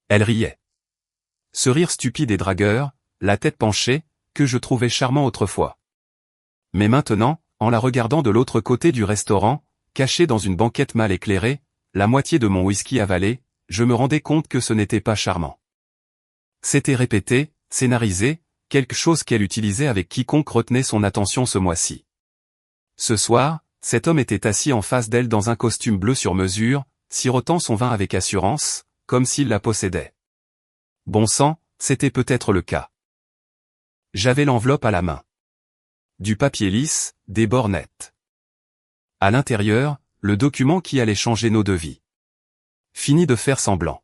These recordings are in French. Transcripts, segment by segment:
Elle riait. Ce rire stupide et dragueur, la tête penchée, que je trouvais charmant autrefois. Mais maintenant, en la regardant de l'autre côté du restaurant, cachée dans une banquette mal éclairée, la moitié de mon whisky avalé, je me rendais compte que ce n'était pas charmant. C'était répété, scénarisé, quelque chose qu'elle utilisait avec quiconque retenait son attention ce mois-ci. Ce soir, cet homme était assis en face d'elle dans un costume bleu sur mesure, sirotant son vin avec assurance, comme s'il la possédait. Bon sang, c'était peut-être le cas. J'avais l'enveloppe à la main. Du papier lisse, des bords nets. À l'intérieur, le document qui allait changer nos devis. Fini de faire semblant.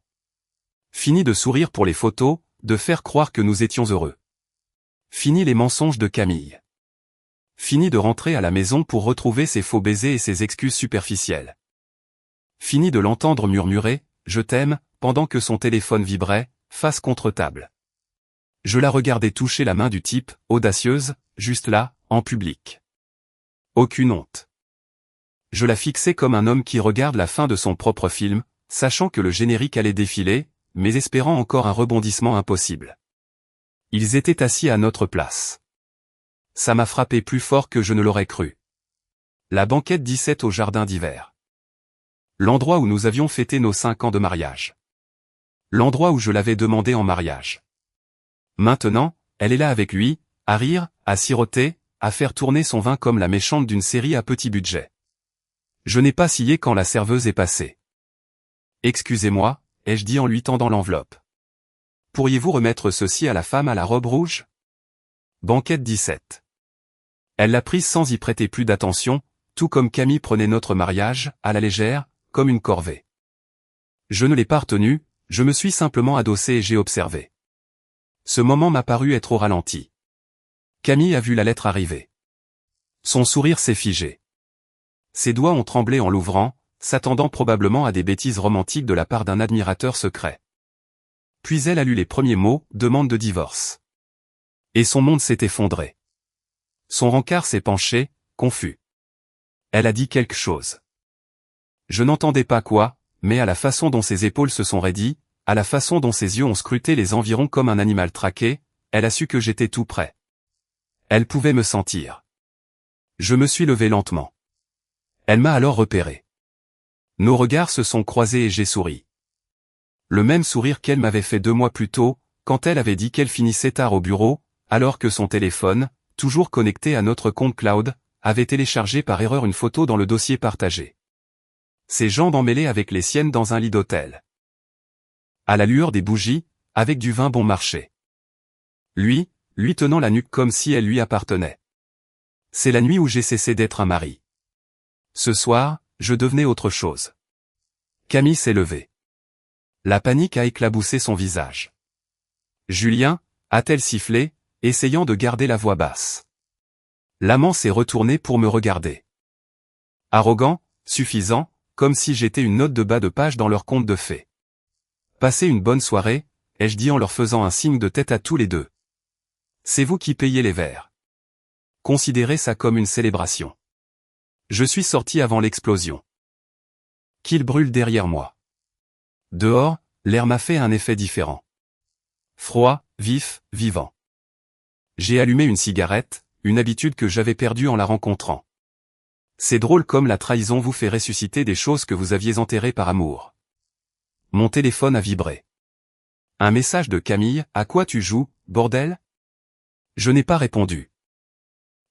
Fini de sourire pour les photos, de faire croire que nous étions heureux. Fini les mensonges de Camille. Fini de rentrer à la maison pour retrouver ses faux baisers et ses excuses superficielles. Fini de l'entendre murmurer « Je t'aime » pendant que son téléphone vibrait, face contre table. Je la regardais toucher la main du type, audacieuse, juste là, en public. Aucune honte. Je la fixais comme un homme qui regarde la fin de son propre film, sachant que le générique allait défiler, mais espérant encore un rebondissement impossible. Ils étaient assis à notre place. Ça m'a frappé plus fort que je ne l'aurais cru. La banquette 17 au jardin d'hiver. L'endroit où nous avions fêté nos 5 ans de mariage. L'endroit où je l'avais demandé en mariage. Maintenant, elle est là avec lui, à rire, à siroter, à faire tourner son vin comme la méchante d'une série à petit budget. Je n'ai pas scié quand la serveuse est passée. Excusez-moi, ai-je dit en lui tendant l'enveloppe. Pourriez-vous remettre ceci à la femme à la robe rouge? Banquette 17. Elle l'a prise sans y prêter plus d'attention, tout comme Camille prenait notre mariage, à la légère, comme une corvée. Je ne l'ai pas retenu, je me suis simplement adossé et j'ai observé. Ce moment m'a paru être au ralenti. Camille a vu la lettre arriver. Son sourire s'est figé. Ses doigts ont tremblé en l'ouvrant, s'attendant probablement à des bêtises romantiques de la part d'un admirateur secret. Puis elle a lu les premiers mots, demande de divorce. Et son monde s'est effondré. Son rencard s'est penché, confus. Elle a dit quelque chose. Je n'entendais pas quoi, mais à la façon dont ses épaules se sont raidies, à la façon dont ses yeux ont scruté les environs comme un animal traqué, elle a su que j'étais tout près. Elle pouvait me sentir. Je me suis levé lentement. Elle m'a alors repéré. Nos regards se sont croisés et j'ai souri. Le même sourire qu'elle m'avait fait 2 mois plus tôt, quand elle avait dit qu'elle finissait tard au bureau, alors que son téléphone, toujours connecté à notre compte cloud, avait téléchargé par erreur une photo dans le dossier partagé. Ses jambes emmêlées avec les siennes dans un lit d'hôtel. À la lueur des bougies, avec du vin bon marché. Lui tenant la nuque comme si elle lui appartenait. C'est la nuit où j'ai cessé d'être un mari. Ce soir, je devenais autre chose. Camille s'est levée. La panique a éclaboussé son visage. Julien, a-t-elle sifflé, essayant de garder la voix basse. L'amant s'est retourné pour me regarder. Arrogant, suffisant, comme si j'étais une note de bas de page dans leur conte de fées. Passez une bonne soirée, ai-je dit en leur faisant un signe de tête à tous les deux. C'est vous qui payez les verres. Considérez ça comme une célébration. Je suis sorti avant l'explosion. Qu'il brûle derrière moi. Dehors, l'air m'a fait un effet différent. Froid, vif, vivant. J'ai allumé une cigarette, une habitude que j'avais perdue en la rencontrant. C'est drôle comme la trahison vous fait ressusciter des choses que vous aviez enterrées par amour. Mon téléphone a vibré. Un message de Camille, à quoi tu joues, bordel? Je n'ai pas répondu.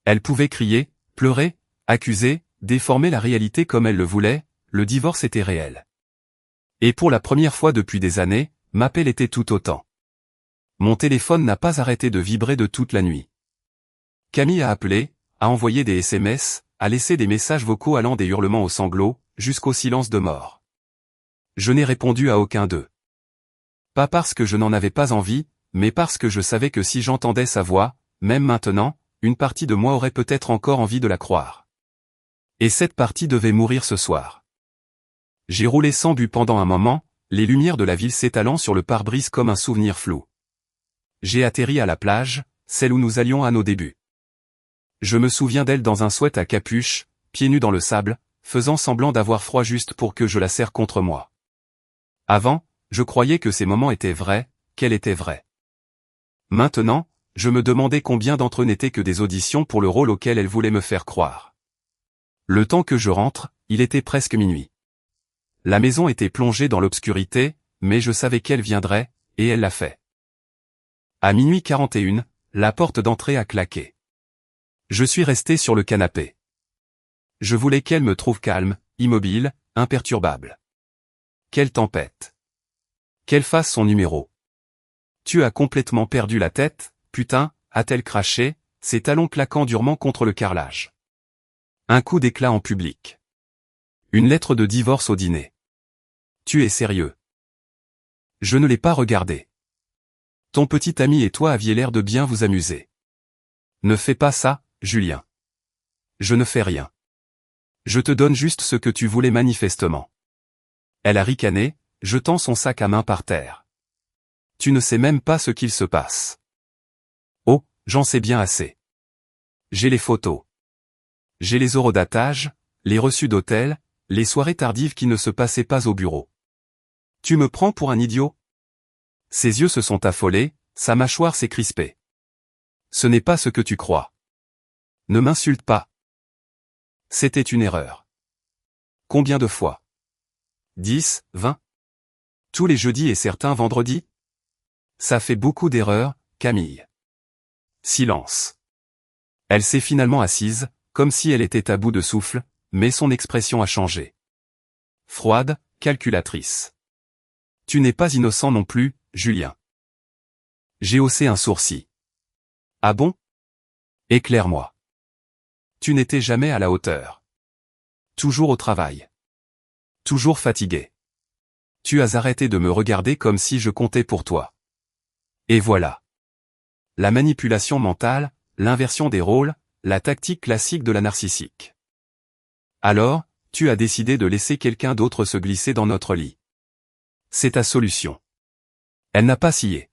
Elle pouvait crier, pleurer, accuser, déformer la réalité comme elle le voulait, le divorce était réel. Et pour la première fois depuis des années, m'appel était tout autant. Mon téléphone n'a pas arrêté de vibrer de toute la nuit. Camille a appelé, a envoyé des SMS, a laissé des messages vocaux allant des hurlements aux sanglots, jusqu'au silence de mort. Je n'ai répondu à aucun d'eux. Pas parce que je n'en avais pas envie, mais parce que je savais que si j'entendais sa voix, même maintenant, une partie de moi aurait peut-être encore envie de la croire. Et cette partie devait mourir ce soir. J'ai roulé sans but pendant un moment, les lumières de la ville s'étalant sur le pare-brise comme un souvenir flou. J'ai atterri à la plage, celle où nous allions à nos débuts. Je me souviens d'elle dans un sweat à capuche, pieds nus dans le sable, faisant semblant d'avoir froid juste pour que je la serre contre moi. Avant, je croyais que ces moments étaient vrais, qu'elle était vraie. Maintenant, je me demandais combien d'entre eux n'étaient que des auditions pour le rôle auquel elle voulait me faire croire. Le temps que je rentre, il était presque minuit. La maison était plongée dans l'obscurité, mais je savais qu'elle viendrait, et elle l'a fait. À minuit 41, la porte d'entrée a claqué. Je suis resté sur le canapé. Je voulais qu'elle me trouve calme, immobile, imperturbable. Quelle tempête. Qu'elle fasse son numéro. Tu as complètement perdu la tête, putain, a-t-elle craché, ses talons claquant durement contre le carrelage. Un coup d'éclat en public. Une lettre de divorce au dîner. Tu es sérieux? Je ne l'ai pas regardé. Ton petit ami et toi aviez l'air de bien vous amuser. Ne fais pas ça, Julien. Je ne fais rien. Je te donne juste ce que tu voulais manifestement. Elle a ricané, jetant son sac à main par terre. Tu ne sais même pas ce qu'il se passe. Oh, j'en sais bien assez. J'ai les photos. J'ai les horodatage, les reçus d'hôtel, les soirées tardives qui ne se passaient pas au bureau. Tu me prends pour un idiot? Ses yeux se sont affolés, sa mâchoire s'est crispée. Ce n'est pas ce que tu crois. Ne m'insulte pas. C'était une erreur. Combien de fois? 10, 20? Tous les jeudis et certains vendredis? Ça fait beaucoup d'erreurs, Camille. Silence. Elle s'est finalement assise, comme si elle était à bout de souffle, mais son expression a changé. Froide, calculatrice. Tu n'es pas innocent non plus, Julien. J'ai haussé un sourcil. Ah bon? Éclaire-moi. Tu n'étais jamais à la hauteur. Toujours au travail. Toujours fatigué. Tu as arrêté de me regarder comme si je comptais pour toi. Et voilà. La manipulation mentale, l'inversion des rôles, la tactique classique de la narcissique. Alors, tu as décidé de laisser quelqu'un d'autre se glisser dans notre lit. C'est ta solution. Elle n'a pas scié.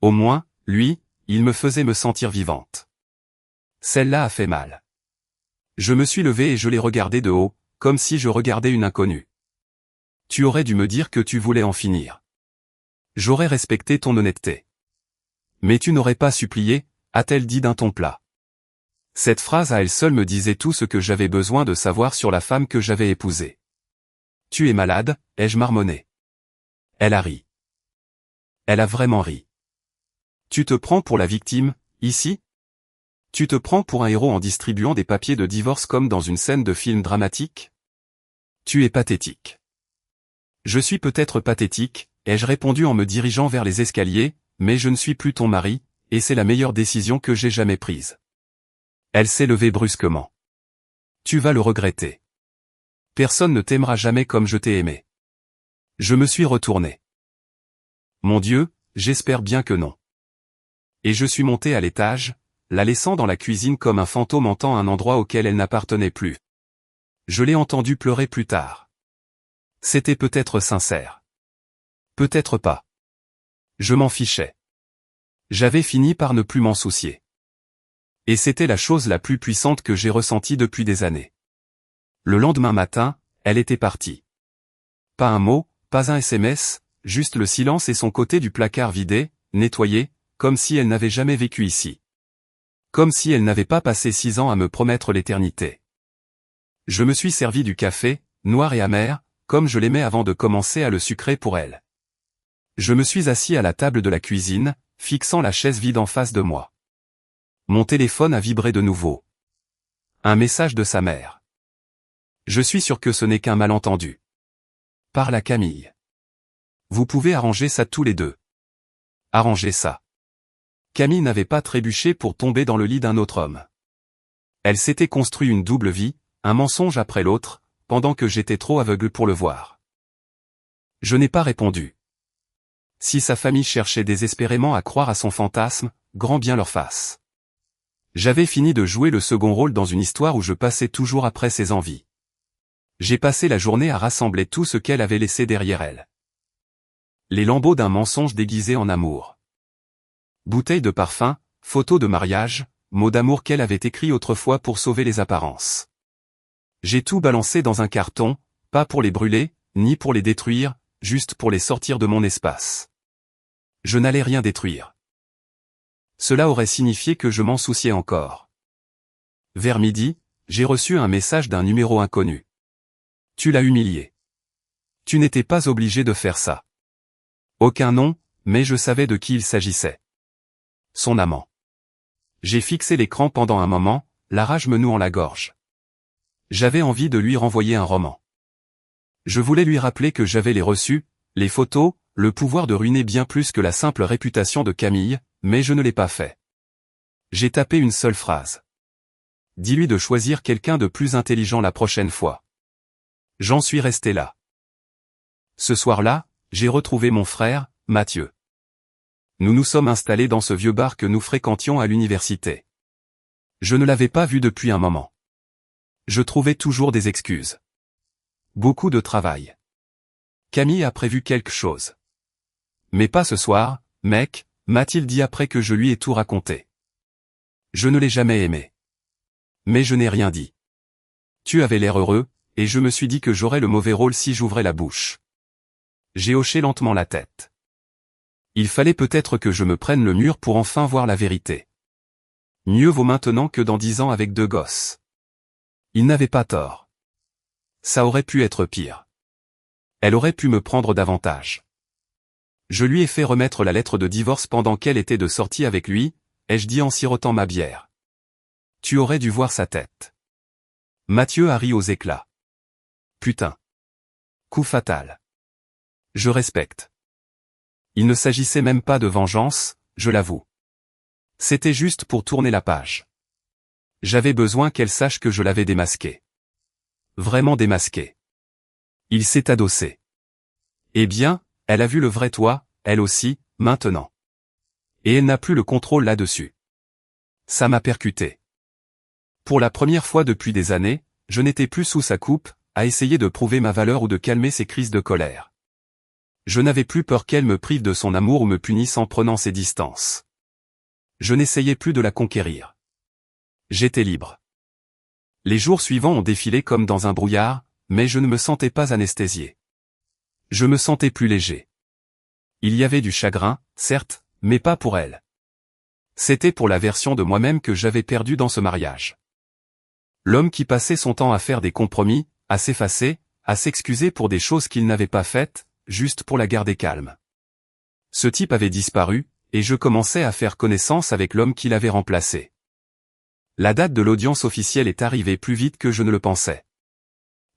Au moins, lui, il me faisait me sentir vivante. Celle-là a fait mal. Je me suis levé et je l'ai regardé de haut, comme si je regardais une inconnue. Tu aurais dû me dire que tu voulais en finir. J'aurais respecté ton honnêteté. Mais tu n'aurais pas supplié, a-t-elle dit d'un ton plat. Cette phrase à elle seule me disait tout ce que j'avais besoin de savoir sur la femme que j'avais épousée. Tu es malade, ai-je marmonné. Elle a ri. Elle a vraiment ri. Tu te prends pour la victime, ici? Tu te prends pour un héros en distribuant des papiers de divorce comme dans une scène de film dramatique? Tu es pathétique. Je suis peut-être pathétique, ai-je répondu en me dirigeant vers les escaliers, mais je ne suis plus ton mari, et c'est la meilleure décision que j'ai jamais prise. Elle s'est levée brusquement. Tu vas le regretter. Personne ne t'aimera jamais comme je t'ai aimé. Je me suis retourné. Mon Dieu, j'espère bien que non. Et je suis monté à l'étage, la laissant dans la cuisine comme un fantôme hantant un endroit auquel elle n'appartenait plus. Je l'ai entendu pleurer plus tard. C'était peut-être sincère. Peut-être pas. Je m'en fichais. J'avais fini par ne plus m'en soucier. Et c'était la chose la plus puissante que j'ai ressentie depuis des années. Le lendemain matin, elle était partie. Pas un mot, pas un SMS, juste le silence et son côté du placard vidé, nettoyé, comme si elle n'avait jamais vécu ici. Comme si elle n'avait pas passé 6 ans à me promettre l'éternité. Je me suis servi du café, noir et amer, comme je l'aimais avant de commencer à le sucrer pour elle. Je me suis assis à la table de la cuisine, fixant la chaise vide en face de moi. Mon téléphone a vibré de nouveau. Un message de sa mère. Je suis sûr que ce n'est qu'un malentendu. Parle à Camille. Vous pouvez arranger ça tous les deux. Arranger ça. Camille n'avait pas trébuché pour tomber dans le lit d'un autre homme. Elle s'était construit une double vie, un mensonge après l'autre, pendant que j'étais trop aveugle pour le voir. Je n'ai pas répondu. Si sa famille cherchait désespérément à croire à son fantasme, grand bien leur fasse. J'avais fini de jouer le second rôle dans une histoire où je passais toujours après ses envies. J'ai passé la journée à rassembler tout ce qu'elle avait laissé derrière elle. Les lambeaux d'un mensonge déguisé en amour. Bouteilles de parfum, photos de mariage, mots d'amour qu'elle avait écrits autrefois pour sauver les apparences. J'ai tout balancé dans un carton, pas pour les brûler, ni pour les détruire, juste pour les sortir de mon espace. Je n'allais rien détruire. Cela aurait signifié que je m'en souciais encore. Vers midi, j'ai reçu un message d'un numéro inconnu. Tu l'as humilié. Tu n'étais pas obligé de faire ça. Aucun nom, mais je savais de qui il s'agissait. Son amant. J'ai fixé l'écran pendant un moment, la rage me nouant la gorge. J'avais envie de lui renvoyer un roman. Je voulais lui rappeler que j'avais les reçus, les photos, le pouvoir de ruiner bien plus que la simple réputation de Camille, mais je ne l'ai pas fait. J'ai tapé une seule phrase. Dis-lui de choisir quelqu'un de plus intelligent la prochaine fois. J'en suis resté là. Ce soir-là, j'ai retrouvé mon frère, Mathieu. Nous nous sommes installés dans ce vieux bar que nous fréquentions à l'université. Je ne l'avais pas vu depuis un moment. Je trouvais toujours des excuses. Beaucoup de travail. Camille a prévu quelque chose. Mais pas ce soir, mec, m'a-t-il dit après que je lui ai tout raconté. Je ne l'ai jamais aimé. Mais je n'ai rien dit. Tu avais l'air heureux, et je me suis dit que j'aurais le mauvais rôle si j'ouvrais la bouche. J'ai hoché lentement la tête. Il fallait peut-être que je me prenne le mur pour enfin voir la vérité. Mieux vaut maintenant que dans 10 ans avec 2 gosses. Il n'avait pas tort. Ça aurait pu être pire. Elle aurait pu me prendre davantage. Je lui ai fait remettre la lettre de divorce pendant qu'elle était de sortie avec lui, ai-je dit en sirotant ma bière. Tu aurais dû voir sa tête. Mathieu a ri aux éclats. Putain. Coup fatal. Je respecte. Il ne s'agissait même pas de vengeance, je l'avoue. C'était juste pour tourner la page. J'avais besoin qu'elle sache que je l'avais démasqué. Vraiment démasqué. Il s'est adossé. Eh bien, elle a vu le vrai toi, elle aussi, maintenant. Et elle n'a plus le contrôle là-dessus. Ça m'a percuté. Pour la première fois depuis des années, je n'étais plus sous sa coupe, à essayer de prouver ma valeur ou de calmer ses crises de colère. Je n'avais plus peur qu'elle me prive de son amour ou me punisse en prenant ses distances. Je n'essayais plus de la conquérir. J'étais libre. Les jours suivants ont défilé comme dans un brouillard, mais je ne me sentais pas anesthésié. Je me sentais plus léger. Il y avait du chagrin, certes, mais pas pour elle. C'était pour la version de moi-même que j'avais perdue dans ce mariage. L'homme qui passait son temps à faire des compromis, à s'effacer, à s'excuser pour des choses qu'il n'avait pas faites, juste pour la garder calme. Ce type avait disparu, et je commençais à faire connaissance avec l'homme qui l'avait remplacé. La date de l'audience officielle est arrivée plus vite que je ne le pensais.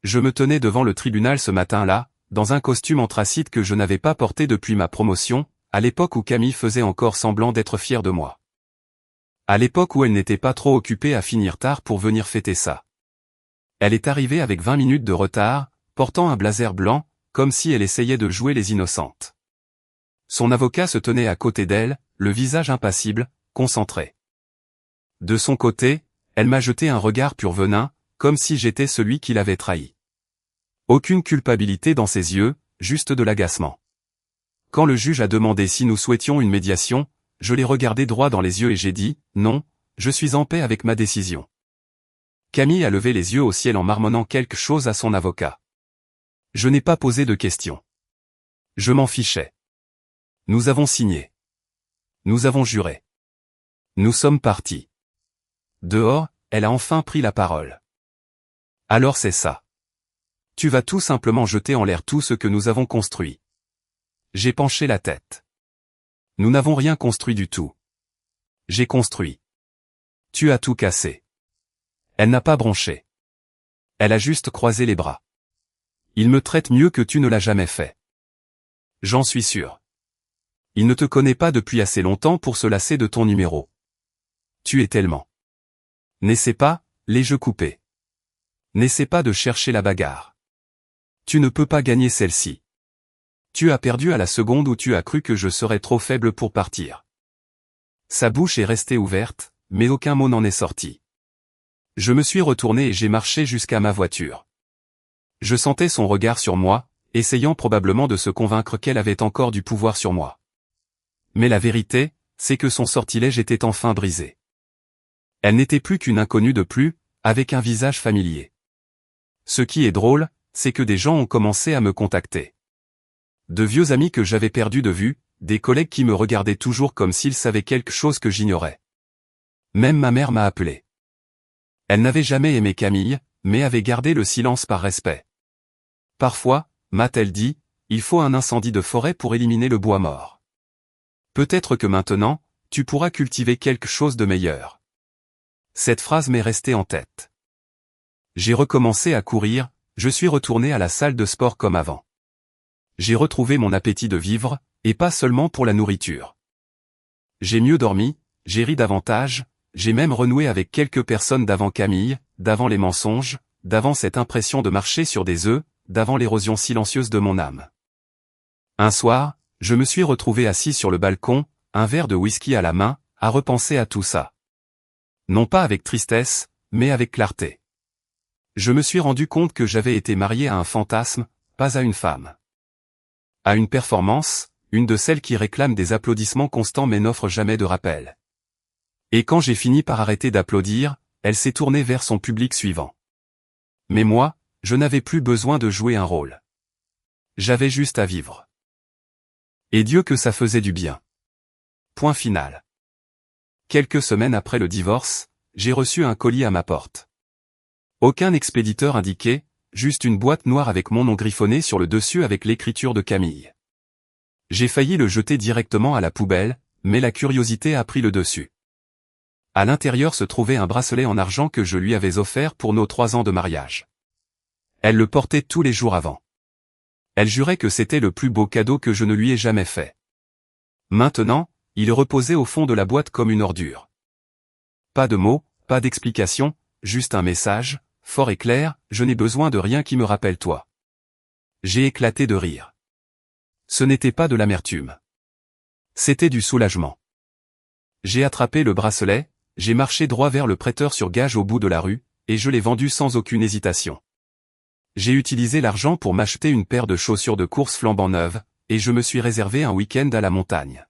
Je me tenais devant le tribunal ce matin-là, dans un costume anthracite que je n'avais pas porté depuis ma promotion, à l'époque où Camille faisait encore semblant d'être fière de moi. À l'époque où elle n'était pas trop occupée à finir tard pour venir fêter ça. Elle est arrivée avec 20 minutes de retard, portant un blazer blanc, comme si elle essayait de jouer les innocentes. Son avocat se tenait à côté d'elle, le visage impassible, concentré. De son côté, elle m'a jeté un regard pur venin, comme si j'étais celui qui l'avait trahi. Aucune culpabilité dans ses yeux, juste de l'agacement. Quand le juge a demandé si nous souhaitions une médiation, je l'ai regardé droit dans les yeux et j'ai dit, non, je suis en paix avec ma décision. Camille a levé les yeux au ciel en marmonnant quelque chose à son avocat. Je n'ai pas posé de questions. Je m'en fichais. Nous avons signé. Nous avons juré. Nous sommes partis. Dehors, elle a enfin pris la parole. Alors c'est ça. Tu vas tout simplement jeter en l'air tout ce que nous avons construit. J'ai penché la tête. Nous n'avons rien construit du tout. J'ai construit. Tu as tout cassé. Elle n'a pas bronché. Elle a juste croisé les bras. Il me traite mieux que tu ne l'as jamais fait. J'en suis sûr. Il ne te connaît pas depuis assez longtemps pour se lasser de ton numéro. Tu es tellement. N'essaie pas, les jeux coupés. N'essaie pas de chercher la bagarre. Tu ne peux pas gagner celle-ci. Tu as perdu à la seconde où tu as cru que je serais trop faible pour partir. Sa bouche est restée ouverte, mais aucun mot n'en est sorti. Je me suis retourné et j'ai marché jusqu'à ma voiture. Je sentais son regard sur moi, essayant probablement de se convaincre qu'elle avait encore du pouvoir sur moi. Mais la vérité, c'est que son sortilège était enfin brisé. Elle n'était plus qu'une inconnue de plus, avec un visage familier. Ce qui est drôle, c'est que des gens ont commencé à me contacter. De vieux amis que j'avais perdus de vue, des collègues qui me regardaient toujours comme s'ils savaient quelque chose que j'ignorais. Même ma mère m'a appelé. Elle n'avait jamais aimé Camille, mais avait gardé le silence par respect. Parfois, m'a-t-elle dit, il faut un incendie de forêt pour éliminer le bois mort. Peut-être que maintenant, tu pourras cultiver quelque chose de meilleur. Cette phrase m'est restée en tête. J'ai recommencé à courir, je suis retourné à la salle de sport comme avant. J'ai retrouvé mon appétit de vivre, et pas seulement pour la nourriture. J'ai mieux dormi, j'ai ri davantage, j'ai même renoué avec quelques personnes d'avant Camille, d'avant les mensonges, d'avant cette impression de marcher sur des œufs, d'avant l'érosion silencieuse de mon âme. Un soir, je me suis retrouvé assis sur le balcon, un verre de whisky à la main, à repenser à tout ça. Non pas avec tristesse, mais avec clarté. Je me suis rendu compte que j'avais été marié à un fantasme, pas à une femme. À une performance, une de celles qui réclament des applaudissements constants mais n'offrent jamais de rappel. Et quand j'ai fini par arrêter d'applaudir, elle s'est tournée vers son public suivant. Mais moi, je n'avais plus besoin de jouer un rôle. J'avais juste à vivre. Et Dieu que ça faisait du bien. Point final. Quelques semaines après le divorce, j'ai reçu un colis à ma porte. Aucun expéditeur indiqué, juste une boîte noire avec mon nom griffonné sur le dessus avec l'écriture de Camille. J'ai failli le jeter directement à la poubelle, mais la curiosité a pris le dessus. À l'intérieur se trouvait un bracelet en argent que je lui avais offert pour nos 3 ans de mariage. Elle le portait tous les jours avant. Elle jurait que c'était le plus beau cadeau que je ne lui ai jamais fait. Maintenant, il reposait au fond de la boîte comme une ordure. Pas de mots, pas d'explication, juste un message, fort et clair, je n'ai besoin de rien qui me rappelle toi. J'ai éclaté de rire. Ce n'était pas de l'amertume. C'était du soulagement. J'ai attrapé le bracelet, j'ai marché droit vers le prêteur sur gage au bout de la rue, et je l'ai vendu sans aucune hésitation. J'ai utilisé l'argent pour m'acheter une paire de chaussures de course flambant neuves, et je me suis réservé un week-end à la montagne.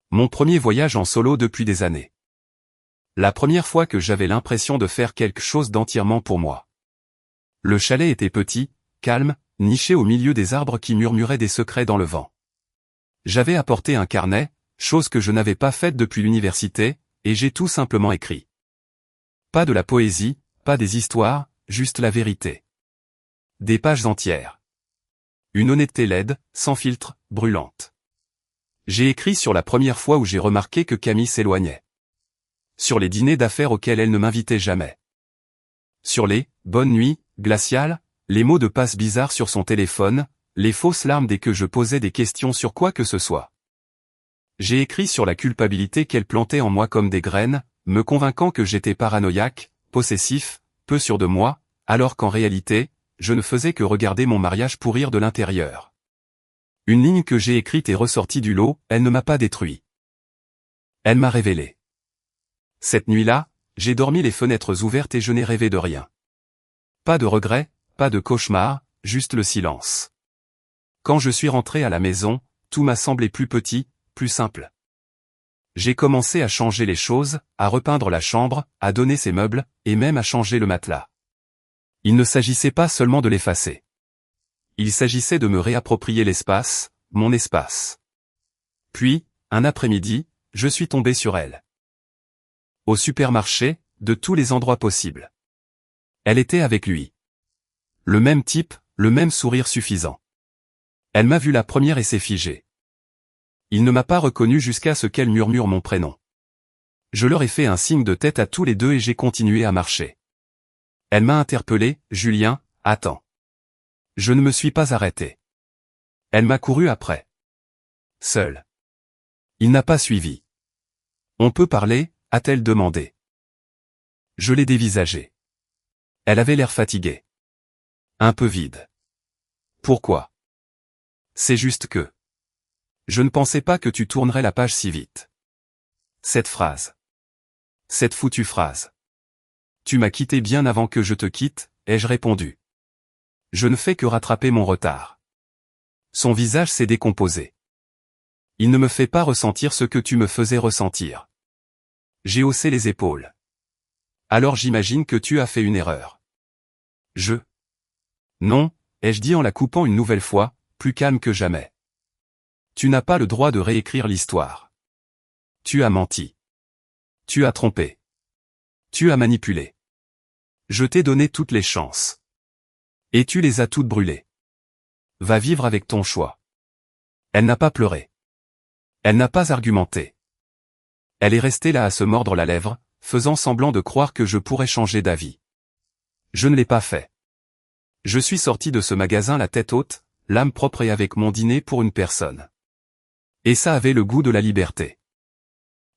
Mon premier voyage en solo depuis des années. La première fois que j'avais l'impression de faire quelque chose d'entièrement pour moi. Le chalet était petit, calme, niché au milieu des arbres qui murmuraient des secrets dans le vent. J'avais apporté un carnet, chose que je n'avais pas faite depuis l'université, et j'ai tout simplement écrit. Pas de la poésie, pas des histoires, juste la vérité. Des pages entières. Une honnêteté laide, sans filtre, brûlante. J'ai écrit sur la première fois où j'ai remarqué que Camille s'éloignait. Sur les dîners d'affaires auxquels elle ne m'invitait jamais. Sur les « bonnes nuits », glaciales, les mots de passe bizarres sur son téléphone, les fausses larmes dès que je posais des questions sur quoi que ce soit. J'ai écrit sur la culpabilité qu'elle plantait en moi comme des graines, me convainquant que j'étais paranoïaque, possessif, peu sûr de moi, alors qu'en réalité, je ne faisais que regarder mon mariage pourrir de l'intérieur. Une ligne que j'ai écrite est ressortie du lot, elle ne m'a pas détruit. Elle m'a révélé. Cette nuit-là, j'ai dormi les fenêtres ouvertes et je n'ai rêvé de rien. Pas de regrets, pas de cauchemar, juste le silence. Quand je suis rentré à la maison, tout m'a semblé plus petit, plus simple. J'ai commencé à changer les choses, à repeindre la chambre, à donner ses meubles, et même à changer le matelas. Il ne s'agissait pas seulement de l'effacer. Il s'agissait de me réapproprier l'espace, mon espace. Puis, un après-midi, je suis tombé sur elle. Au supermarché, de tous les endroits possibles. Elle était avec lui. Le même type, le même sourire suffisant. Elle m'a vu la première et s'est figée. Il ne m'a pas reconnu jusqu'à ce qu'elle murmure mon prénom. Je leur ai fait un signe de tête à tous les deux et j'ai continué à marcher. Elle m'a interpellé, Julien, attends. Je ne me suis pas arrêté. Elle m'a couru après. Seule. Il n'a pas suivi. On peut parler, a-t-elle demandé. Je l'ai dévisagée. Elle avait l'air fatiguée. Un peu vide. Pourquoi? C'est juste que. Je ne pensais pas que tu tournerais la page si vite. Cette phrase. Cette foutue phrase. Tu m'as quitté bien avant que je te quitte, ai-je répondu. Je ne fais que rattraper mon retard. Son visage s'est décomposé. Il ne me fait pas ressentir ce que tu me faisais ressentir. J'ai haussé les épaules. Alors j'imagine que tu as fait une erreur. Non, ai-je dit en la coupant une nouvelle fois, plus calme que jamais. Tu n'as pas le droit de réécrire l'histoire. Tu as menti. Tu as trompé. Tu as manipulé. Je t'ai donné toutes les chances. Et tu les as toutes brûlées. Va vivre avec ton choix. Elle n'a pas pleuré. Elle n'a pas argumenté. Elle est restée là à se mordre la lèvre, faisant semblant de croire que je pourrais changer d'avis. Je ne l'ai pas fait. Je suis sorti de ce magasin la tête haute, l'âme propre et avec mon dîner pour une personne. Et ça avait le goût de la liberté.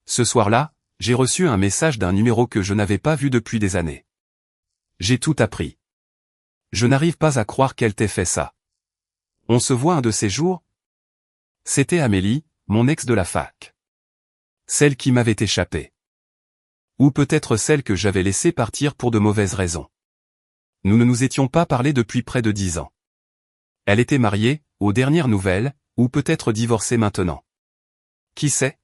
Ce soir-là, j'ai reçu un message d'un numéro que je n'avais pas vu depuis des années. J'ai tout appris. Je n'arrive pas à croire qu'elle t'ait fait ça. On se voit un de ces jours? C'était Amélie, mon ex de la fac. Celle qui m'avait échappé. Ou peut-être celle que j'avais laissée partir pour de mauvaises raisons. Nous ne nous étions pas parlé depuis près de 10 ans. Elle était mariée, aux dernières nouvelles, ou peut-être divorcée maintenant. Qui sait?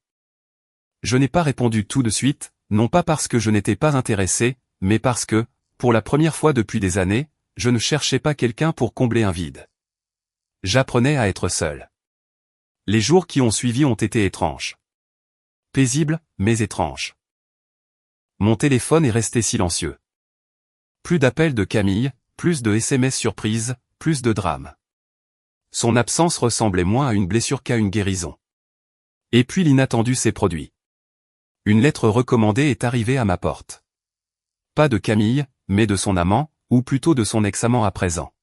Je n'ai pas répondu tout de suite, non pas parce que je n'étais pas intéressé, mais parce que, pour la première fois depuis des années, je ne cherchais pas quelqu'un pour combler un vide. J'apprenais à être seul. Les jours qui ont suivi ont été étranges. Paisibles, mais étranges. Mon téléphone est resté silencieux. Plus d'appels de Camille, plus de SMS surprises, plus de drames. Son absence ressemblait moins à une blessure qu'à une guérison. Et puis l'inattendu s'est produit. Une lettre recommandée est arrivée à ma porte. Pas de Camille, mais de son amant, ou plutôt de son ex-amant à présent.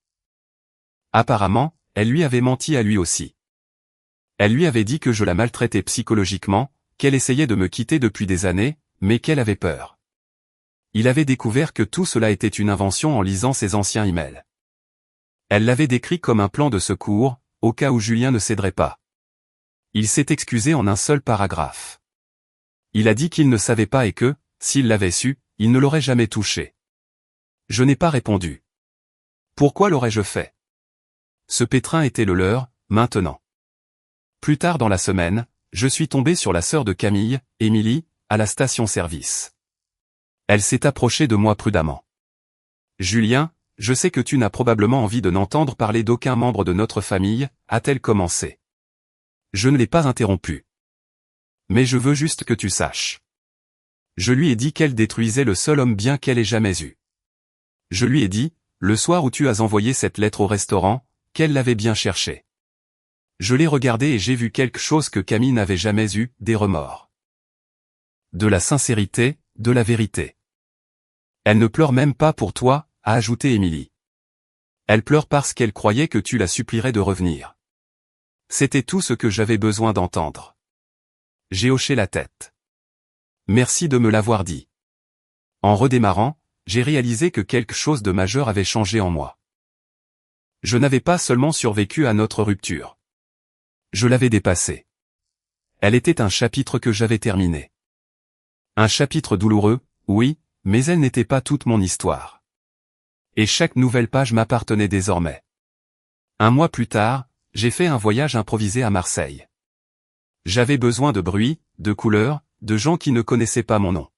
Apparemment, elle lui avait menti à lui aussi. Elle lui avait dit que je la maltraitais psychologiquement, qu'elle essayait de me quitter depuis des années, mais qu'elle avait peur. Il avait découvert que tout cela était une invention en lisant ses anciens emails. Elle l'avait décrit comme un plan de secours, au cas où Julien ne céderait pas. Il s'est excusé en un seul paragraphe. Il a dit qu'il ne savait pas et que, s'il l'avait su, il ne l'aurait jamais touché. Je n'ai pas répondu. Pourquoi l'aurais-je fait? Ce pétrin était le leur, maintenant. Plus tard dans la semaine, je suis tombé sur la sœur de Camille, Émilie, à la station-service. Elle s'est approchée de moi prudemment. Julien, je sais que tu n'as probablement envie de n'entendre parler d'aucun membre de notre famille, a-t-elle commencé. Je ne l'ai pas interrompu. Mais je veux juste que tu saches. Je lui ai dit qu'elle détruisait le seul homme bien qu'elle ait jamais eu. Je lui ai dit, le soir où tu as envoyé cette lettre au restaurant, qu'elle l'avait bien cherché. Je l'ai regardé et j'ai vu quelque chose que Camille n'avait jamais eu, des remords. De la sincérité, de la vérité. Elle ne pleure même pas pour toi, a ajouté Émilie. Elle pleure parce qu'elle croyait que tu la supplierais de revenir. C'était tout ce que j'avais besoin d'entendre. J'ai hoché la tête. Merci de me l'avoir dit. En redémarrant, j'ai réalisé que quelque chose de majeur avait changé en moi. Je n'avais pas seulement survécu à notre rupture. Je l'avais dépassée. Elle était un chapitre que j'avais terminé. Un chapitre douloureux, oui, mais elle n'était pas toute mon histoire. Et chaque nouvelle page m'appartenait désormais. Un mois plus tard, j'ai fait un voyage improvisé à Marseille. J'avais besoin de bruit, de couleurs, de gens qui ne connaissaient pas mon nom.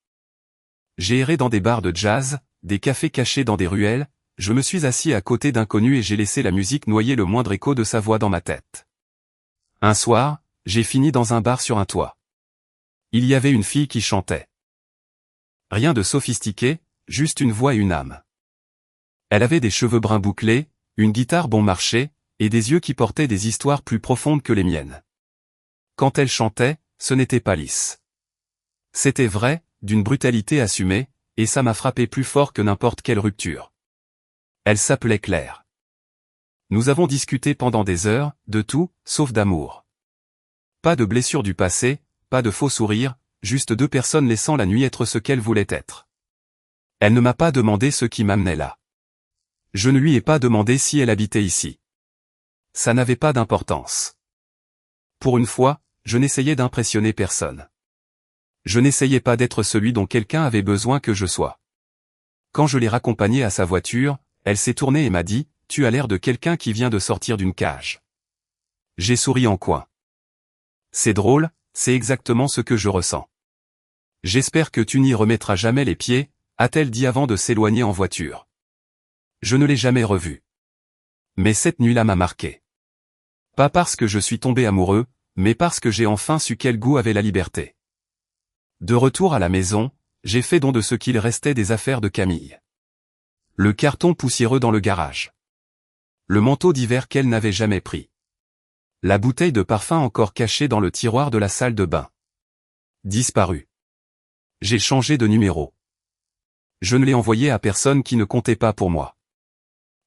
J'ai erré dans des bars de jazz, des cafés cachés dans des ruelles, je me suis assis à côté d'inconnus et j'ai laissé la musique noyer le moindre écho de sa voix dans ma tête. Un soir, j'ai fini dans un bar sur un toit. Il y avait une fille qui chantait. Rien de sophistiqué, juste une voix et une âme. Elle avait des cheveux bruns bouclés, une guitare bon marché, et des yeux qui portaient des histoires plus profondes que les miennes. Quand elle chantait, ce n'était pas lisse. C'était vrai, d'une brutalité assumée, et ça m'a frappé plus fort que n'importe quelle rupture. Elle s'appelait Claire. Nous avons discuté pendant des heures, de tout, sauf d'amour. Pas de blessures du passé, pas de faux sourires, juste deux personnes laissant la nuit être ce qu'elles voulaient être. Elle ne m'a pas demandé ce qui m'amenait là. Je ne lui ai pas demandé si elle habitait ici. Ça n'avait pas d'importance. Pour une fois, je n'essayais d'impressionner personne. Je n'essayais pas d'être celui dont quelqu'un avait besoin que je sois. Quand je l'ai raccompagnée à sa voiture, elle s'est tournée et m'a dit, « Tu as l'air de quelqu'un qui vient de sortir d'une cage. » J'ai souri en coin. C'est drôle, c'est exactement ce que je ressens. J'espère que tu n'y remettras jamais les pieds, a-t-elle dit avant de s'éloigner en voiture. Je ne l'ai jamais revue. Mais cette nuit-là m'a marqué. Pas parce que je suis tombé amoureux, mais parce que j'ai enfin su quel goût avait la liberté. De retour à la maison, j'ai fait don de ce qu'il restait des affaires de Camille. Le carton poussiéreux dans le garage. Le manteau d'hiver qu'elle n'avait jamais pris. La bouteille de parfum encore cachée dans le tiroir de la salle de bain. Disparu. J'ai changé de numéro. Je ne l'ai envoyé à personne qui ne comptait pas pour moi.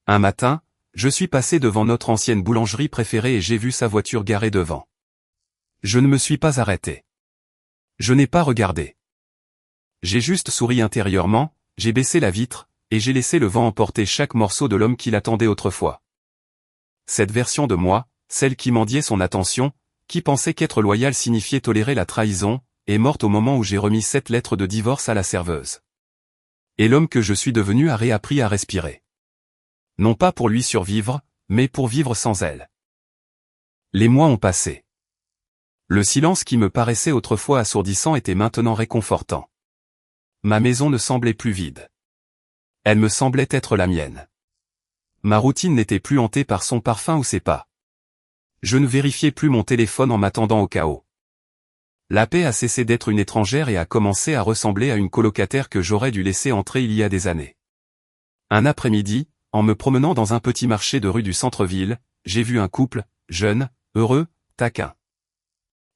Un matin, je suis passé devant notre ancienne boulangerie préférée et j'ai vu sa voiture garée devant. Je ne me suis pas arrêté. Je n'ai pas regardé. J'ai juste souri intérieurement, j'ai baissé la vitre, et j'ai laissé le vent emporter chaque morceau de l'homme qui l'attendait autrefois. Cette version de moi, celle qui mendiait son attention, qui pensait qu'être loyal signifiait tolérer la trahison, est morte au moment où j'ai remis 7 lettres de divorce à la serveuse. Et l'homme que je suis devenu a réappris à respirer. Non pas pour lui survivre, mais pour vivre sans elle. Les mois ont passé. Le silence qui me paraissait autrefois assourdissant était maintenant réconfortant. Ma maison ne semblait plus vide. Elle me semblait être la mienne. Ma routine n'était plus hantée par son parfum ou ses pas. Je ne vérifiais plus mon téléphone en m'attendant au chaos. La paix a cessé d'être une étrangère et a commencé à ressembler à une colocataire que j'aurais dû laisser entrer il y a des années. Un après-midi, en me promenant dans un petit marché de rue du centre-ville, j'ai vu un couple, jeune, heureux, taquin.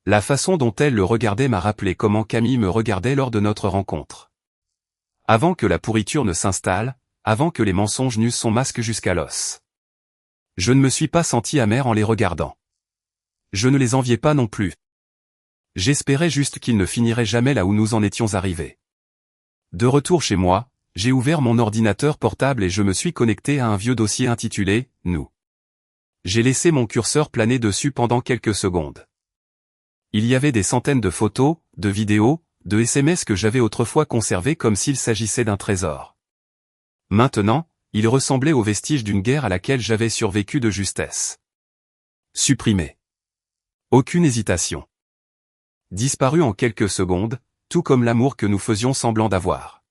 La façon dont elle le regardait m'a rappelé comment Camille me regardait lors de notre rencontre. Avant que la pourriture ne s'installe, avant que les mensonges n'eussent son masque jusqu'à l'os. Je ne me suis pas senti amer en les regardant. Je ne les enviais pas non plus. J'espérais juste qu'ils ne finiraient jamais là où nous en étions arrivés. De retour chez moi, j'ai ouvert mon ordinateur portable et je me suis connecté à un vieux dossier intitulé « Nous ». J'ai laissé mon curseur planer dessus pendant quelques secondes. Il y avait des centaines de photos, de vidéos, de SMS que j'avais autrefois conservés comme s'il s'agissait d'un trésor. Maintenant, ils ressemblaient aux vestiges d'une guerre à laquelle j'avais survécu de justesse. Supprimé. Aucune hésitation. Disparu en quelques secondes, tout comme l'amour que nous faisions semblant d'avoir.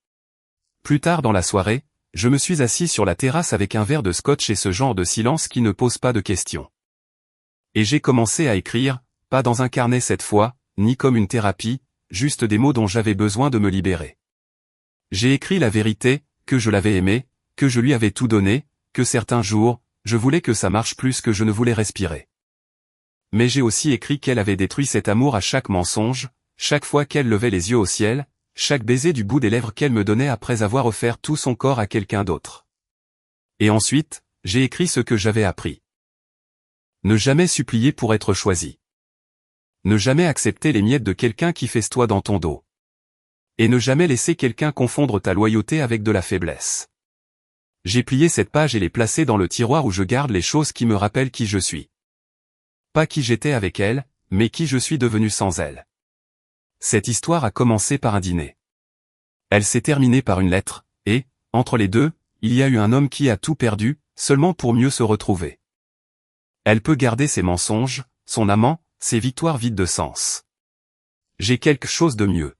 Plus tard dans la soirée, je me suis assis sur la terrasse avec un verre de scotch et ce genre de silence qui ne pose pas de questions. Et j'ai commencé à écrire, pas dans un carnet cette fois, ni comme une thérapie, juste des mots dont j'avais besoin de me libérer. J'ai écrit la vérité, que je l'avais aimée, que je lui avais tout donné, que certains jours, je voulais que ça marche plus que je ne voulais respirer. Mais j'ai aussi écrit qu'elle avait détruit cet amour à chaque mensonge, chaque fois qu'elle levait les yeux au ciel, chaque baiser du bout des lèvres qu'elle me donnait après avoir offert tout son corps à quelqu'un d'autre. Et ensuite, j'ai écrit ce que j'avais appris. Ne jamais supplier pour être choisi. Ne jamais accepter les miettes de quelqu'un qui festoie dans ton dos. Et ne jamais laisser quelqu'un confondre ta loyauté avec de la faiblesse. J'ai plié cette page et l'ai placée dans le tiroir où je garde les choses qui me rappellent qui je suis. Pas qui j'étais avec elle, mais qui je suis devenu sans elle. Cette histoire a commencé par un dîner. Elle s'est terminée par une lettre, et, entre les deux, il y a eu un homme qui a tout perdu, seulement pour mieux se retrouver. Elle peut garder ses mensonges, son amant, ses victoires vides de sens. J'ai quelque chose de mieux.